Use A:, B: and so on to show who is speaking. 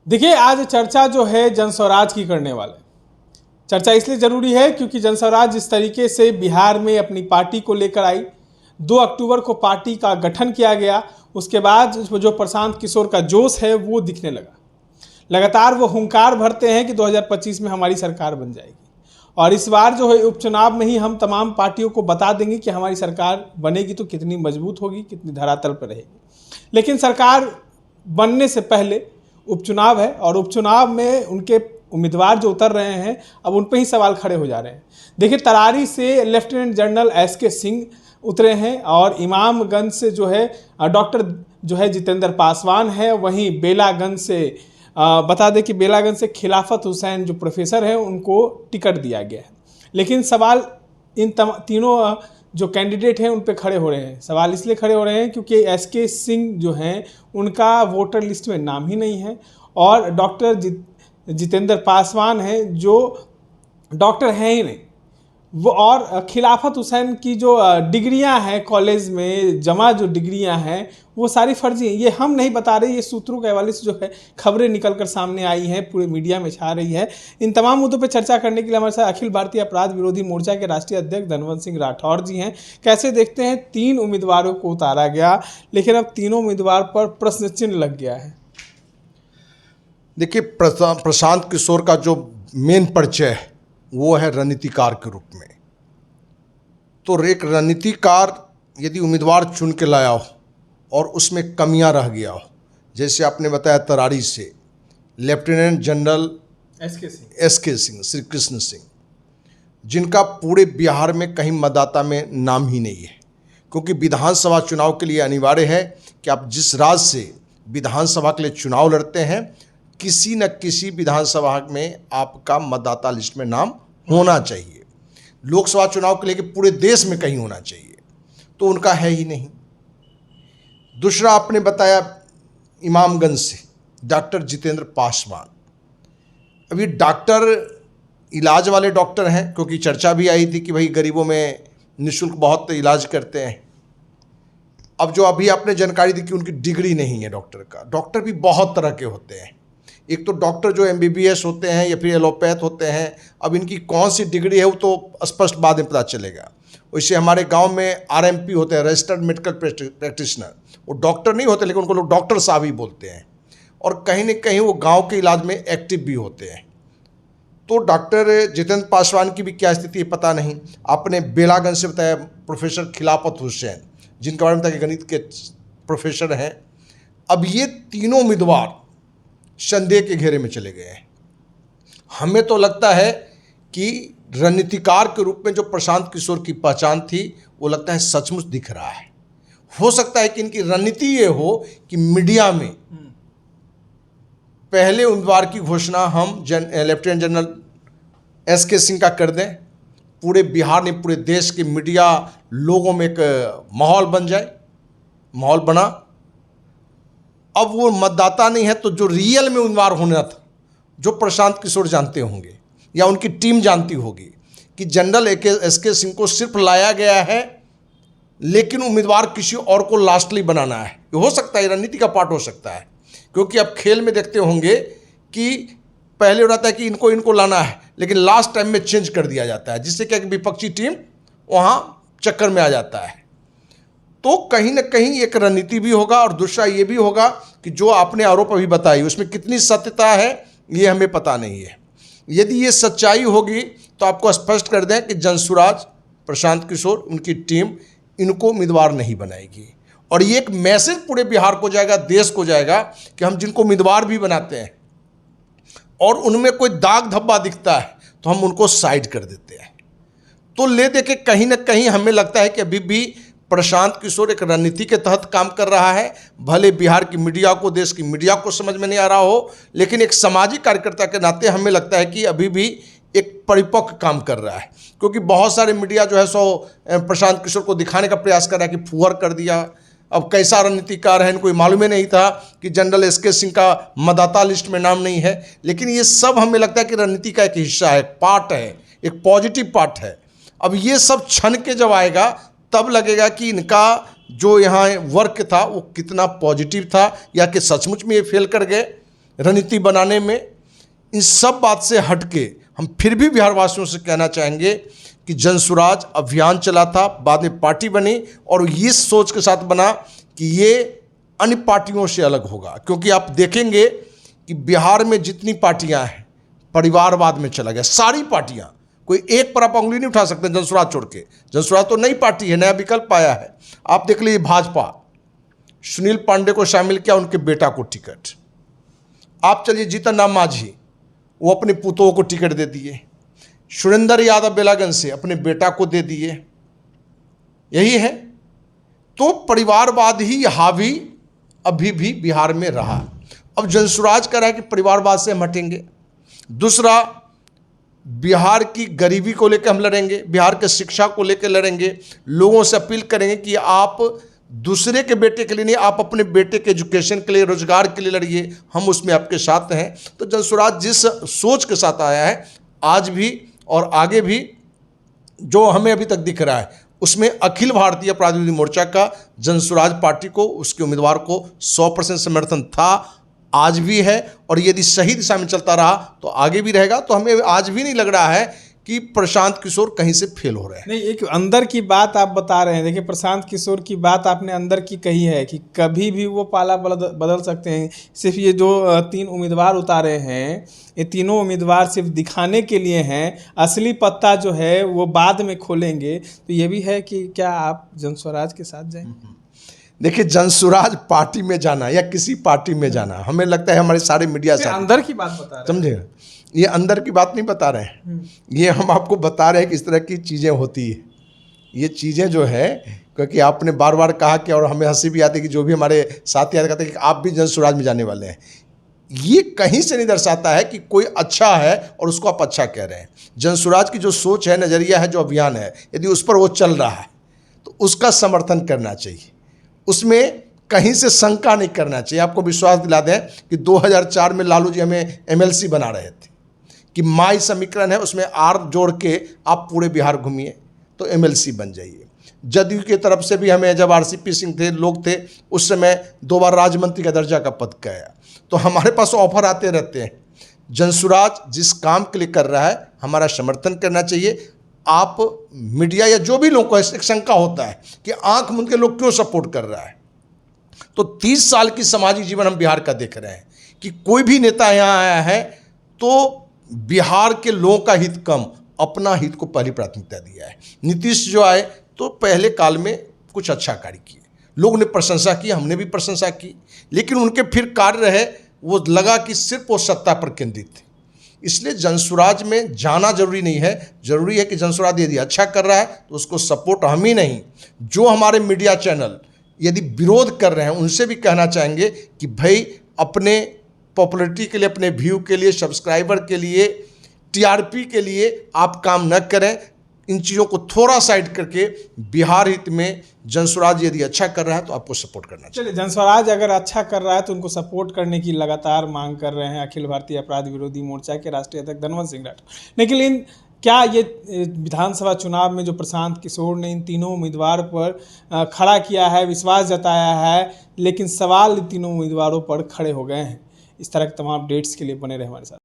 A: देखिए, आज चर्चा जो है जनस्वराज की करने वाले। चर्चा इसलिए ज़रूरी है क्योंकि जनस्वराज जिस तरीके से बिहार में अपनी पार्टी को लेकर आई, 2 अक्टूबर को पार्टी का गठन किया गया, उसके बाद जो प्रशांत किशोर का जोश है वो दिखने लगा। लगातार वो हुंकार भरते हैं कि 2025 में हमारी सरकार बन जाएगी और इस बार जो है उपचुनाव में ही हम तमाम पार्टियों को बता देंगे कि हमारी सरकार बनेगी तो कितनी मजबूत होगी, कितनी धरातल पर रहेगी। लेकिन सरकार बनने से पहले उपचुनाव है और उपचुनाव में उनके उम्मीदवार जो उतर रहे हैं अब उन पर ही सवाल खड़े हो जा रहे हैं। देखिए, तरारी से लेफ्टिनेंट जनरल एसके सिंह उतरे हैं और इमामगंज से जो है डॉक्टर जो है जितेंद्र पासवान है। वहीं बेलागंज से बता दें कि बेलागंज से खिलाफत हुसैन जो प्रोफेसर हैं उनको टिकट दिया गया है। लेकिन सवाल इन तीनों जो कैंडिडेट हैं उन पे खड़े हो रहे हैं। सवाल इसलिए खड़े हो रहे हैं क्योंकि एसके सिंह जो हैं उनका वोटर लिस्ट में नाम ही नहीं है और डॉक्टर जितेंद्र पासवान हैं जो डॉक्टर हैं ही नहीं वो, और खिलाफत हुसैन की जो डिग्रियां हैं कॉलेज में जमा जो डिग्रियां हैं वो सारी फर्जी हैं। ये हम नहीं बता रहे, ये सूत्रों के हवाले से जो है खबरें निकल कर सामने आई हैं, पूरे मीडिया में छा रही है। इन तमाम मुद्दों पर चर्चा करने के लिए हमारे साथ अखिल भारतीय अपराध विरोधी मोर्चा के राष्ट्रीय अध्यक्ष धनवंत सिंह राठौर जी हैं। कैसे देखते हैं, 3 उम्मीदवारों को उतारा गया लेकिन अब तीनों उम्मीदवार पर प्रश्न चिन्ह लग गया है।
B: देखिए, प्रशांत किशोर का जो मेन परिचय है वो है रणनीतिकार के रूप में। तो एक रणनीतिकार यदि उम्मीदवार चुन के लाया हो और उसमें कमियां रह गया हो, जैसे आपने बताया तरारी से lieutenant general SK Singh, Shri Krishna Singh, जिनका पूरे बिहार में कहीं मतदाता में नाम ही नहीं है, क्योंकि विधानसभा चुनाव के लिए अनिवार्य है कि आप जिस राज्य से विधानसभा के लिए चुनाव लड़ते हैं किसी न किसी विधानसभा में आपका मतदाता लिस्ट में नाम होना चाहिए। लोकसभा चुनाव के लिए कि पूरे देश में कहीं होना चाहिए, तो उनका है ही नहीं। दूसरा आपने बताया इमामगंज से डॉक्टर जितेंद्र पासवान। अब ये डॉक्टर इलाज वाले डॉक्टर हैं, क्योंकि चर्चा भी आई थी कि भाई गरीबों में निःशुल्क बहुत इलाज करते हैं। अब जो अभी आपने जानकारी दी कि उनकी डिग्री नहीं है डॉक्टर का। डॉक्टर भी बहुत तरह के होते हैं, एक तो डॉक्टर जो MBBS होते हैं या फिर एलोपैथ होते हैं। अब इनकी कौन सी डिग्री है वो तो स्पष्ट बाद में पता चलेगा। वैसे हमारे गांव में RMP होते हैं, रजिस्टर्ड मेडिकल प्रैक्टिशनर। वो डॉक्टर नहीं होते लेकिन उनको लोग डॉक्टर साहब ही बोलते हैं और कहीं न कहीं वो गांव के इलाज में एक्टिव भी होते हैं। तो डॉक्टर जितेंद्र पासवान की भी क्या स्थिति है पता नहीं। आपने बेलागंज से बताया प्रोफेसर खिलाफत हुसैन, जिनके बारे में बताया कि गणित के प्रोफेसर हैं। अब ये तीनों उम्मीदवार संदेह के घेरे में चले गए हैं। हमें तो लगता है कि रणनीतिकार के रूप में जो प्रशांत किशोर की पहचान थी वो लगता है सचमुच दिख रहा है। हो सकता है कि इनकी रणनीति ये हो कि मीडिया में पहले उम्मीदवार की घोषणा हम लेफ्टिनेंट जनरल एसके सिंह का कर दें, पूरे बिहार में पूरे देश के मीडिया लोगों में एक माहौल बन जाए, माहौल बना। अब वो मतदाता नहीं है तो जो रियल में उम्मीदवार होना था, जो प्रशांत किशोर जानते होंगे या उनकी टीम जानती होगी कि जनरल एसके सिंह को सिर्फ लाया गया है लेकिन उम्मीदवार किसी और को लास्टली बनाना है। ये हो सकता है, रणनीति का पार्ट हो सकता है, क्योंकि अब खेल में देखते होंगे कि पहले हो रहता है कि इनको लाना है लेकिन लास्ट टाइम में चेंज कर दिया जाता है, जिससे क्या विपक्षी टीम वहाँ चक्कर में आ जाता है। तो कहीं ना कहीं एक रणनीति भी होगा और दूसरा ये भी होगा कि जो आपने आरोप अभी बताई उसमें कितनी सत्यता है ये हमें पता नहीं है। यदि ये सच्चाई होगी तो आपको स्पष्ट कर दें कि जनसुराज, प्रशांत किशोर, उनकी टीम इनको उम्मीदवार नहीं बनाएगी और ये एक मैसेज पूरे बिहार को जाएगा, देश को जाएगा कि हम जिनको उम्मीदवार भी बनाते हैं और उनमें कोई दाग धब्बा दिखता है तो हम उनको साइड कर देते हैं। तो ले दे के कहीं ना कहीं हमें लगता है कि अभी भी प्रशांत किशोर एक रणनीति के तहत काम कर रहा है। भले बिहार की मीडिया को, देश की मीडिया को समझ में नहीं आ रहा हो, लेकिन एक सामाजिक कार्यकर्ता के नाते हमें लगता है कि अभी भी एक परिपक्व काम कर रहा है, क्योंकि बहुत सारे मीडिया जो है सो प्रशांत किशोर को दिखाने का प्रयास कर रहा है कि फुहर कर दिया। अब कैसा रणनीतिकार है इनको मालूम ही नहीं था कि जनरल एसके सिंह का मतदाता लिस्ट में नाम नहीं है। लेकिन ये सब हमें लगता है कि रणनीति का एक हिस्सा है, पार्ट है, एक पॉजिटिव पार्ट है। अब ये सब छन के जब आएगा तब लगेगा कि इनका जो यहाँ वर्क था वो कितना पॉजिटिव था या कि सचमुच में ये फेल कर गए। रणनीति बनाने में, इन सब बात से हटके हम फिर भी बिहारवासियों से कहना चाहेंगे कि जनसुराज अभियान चला था, बाद में पार्टी बनी और इस सोच के साथ बना कि ये अन्य पार्टियों से अलग होगा। क्योंकि आप देखेंगे कि बिहार में जितनी पार्टियां हैं परिवारवाद में चला गया, सारी पार्टियां, कोई एक पर आप उंगली नहीं उठा सकते जनसुराज छोड़ के। जनसुराज तो नई पार्टी है, नया विकल्प आया है। आप देख लीजिए भाजपा, सुनील पांडे को शामिल किया, उनके बेटा को टिकट। आप चलिए जीतन राम मांझी, वो अपने पुतों को टिकट दे दिए। सुरेंद्र यादव बेलागंज से अपने बेटा को दे दिए। यही है, तो परिवारवाद ही हावी अभी भी बिहार में रहा। अब जनसुराज कह रहा है कि परिवारवाद से हम हटेंगे। दूसरा, बिहार की गरीबी को लेकर हम लड़ेंगे, बिहार के शिक्षा को लेकर लड़ेंगे, लोगों से अपील करेंगे कि आप दूसरे के बेटे के लिए नहीं, आप अपने बेटे के एजुकेशन के लिए, रोजगार के लिए लड़िए, हम उसमें आपके साथ हैं। तो जनसुराज जिस सोच के साथ आया है, आज भी और आगे भी जो हमें अभी तक दिख रहा है, उसमें अखिल भारतीय अपराध विरोधी मोर्चा का जनसुराज पार्टी को, उसके उम्मीदवार को 100% समर्थन था, आज भी है, और यदि सही दिशा में चलता रहा तो आगे भी रहेगा। तो हमें आज भी नहीं लग रहा है कि प्रशांत किशोर कहीं से फेल हो रहे हैं।
A: नहीं, एक अंदर की बात आप बता रहे हैं। देखिए, प्रशांत किशोर की बात आपने अंदर की कही है कि कभी भी वो पाला बदल सकते हैं। सिर्फ ये जो 3 उम्मीदवार उतारे हैं, ये तीनों उम्मीदवार सिर्फ दिखाने के लिए हैं, असली पत्ता जो है वो बाद में खोलेंगे। तो ये भी है कि क्या आप जनसुराज के साथ जाएंगे?
B: देखिए, जनसुराज पार्टी में जाना या किसी पार्टी में जाना, हमें लगता है हमारे सारे मीडिया से
A: अंदर की बात बता रहे हैं,
B: समझे। ये अंदर की बात नहीं बता रहे हैं, ये हम आपको बता रहे हैं कि इस तरह की चीज़ें होती है। ये चीज़ें जो है, क्योंकि आपने बार बार कहा कि, और हमें हंसी भी आती है कि जो भी हमारे साथी याद करते हैं कि आप भी जनसुराज में जाने वाले हैं, ये कहीं से नहीं दर्शाता है कि कोई अच्छा है और उसको आप अच्छा कह रहे हैं। जनसुराज की जो सोच है, नज़रिया है, जो अभियान है, यदि उस पर वो चल रहा है तो उसका समर्थन करना चाहिए, उसमें कहीं से शंका नहीं करना चाहिए। आपको विश्वास दिला दें कि 2004 में लालू जी हमें MLC बना रहे थे कि माई समीकरण है, उसमें आर जोड़ के आप पूरे बिहार घूमिए तो MLC बन जाइए। जदयू की तरफ से भी हमें, जब RCP सिंह थे, लोग थे, उस समय 2 बार राज्य मंत्री का दर्जा का पद गया। तो हमारे पास ऑफर आते रहते हैं। जनसुराज जिस काम के लिए कर रहा है, हमारा समर्थन करना चाहिए। आप मीडिया या जो भी लोगों को एक शंका होता है कि आंख मूंद के लोग क्यों सपोर्ट कर रहा है, तो 30 साल की सामाजिक जीवन हम बिहार का देख रहे हैं कि कोई भी नेता यहाँ आया है तो बिहार के लोगों का हित कम, अपना हित को पहली प्राथमिकता दिया है। नीतीश जो आए तो पहले काल में कुछ अच्छा कार्य किए, लोगों ने प्रशंसा की, हमने भी प्रशंसा की, लेकिन उनके फिर कार्य रहे, वो लगा कि सिर्फ वो सत्ता पर केंद्रित थे। इसलिए जनसुराज में जाना जरूरी नहीं है। जरूरी है कि जनसुराज यदि अच्छा कर रहा है तो उसको सपोर्ट हम ही नहीं, जो हमारे मीडिया चैनल यदि विरोध कर रहे हैं, उनसे भी कहना चाहेंगे कि भाई अपने पॉपुलैरिटी के लिए, अपने व्यू के लिए, सब्सक्राइबर के लिए, TRP के लिए आप काम न करें। इन चीज़ों को थोड़ा साइड करके बिहार हित में जनसुराज यदि अच्छा कर रहा है तो आपको सपोर्ट करना चाहिए।
A: चलिए, जनसुराज अगर अच्छा कर रहा है तो उनको सपोर्ट करने की लगातार मांग कर रहे हैं अखिल भारतीय अपराध विरोधी मोर्चा के राष्ट्रीय अध्यक्ष धनवंत सिंह राठौर। लेकिन क्या ये विधानसभा चुनाव में जो प्रशांत किशोर ने इन तीनों उम्मीदवार पर खड़ा किया है, विश्वास जताया है, लेकिन सवाल इन तीनों उम्मीदवारों पर खड़े हो गए हैं। इस तरह के तमाम अपडेट्स के लिए बने रहे हमारे साथ।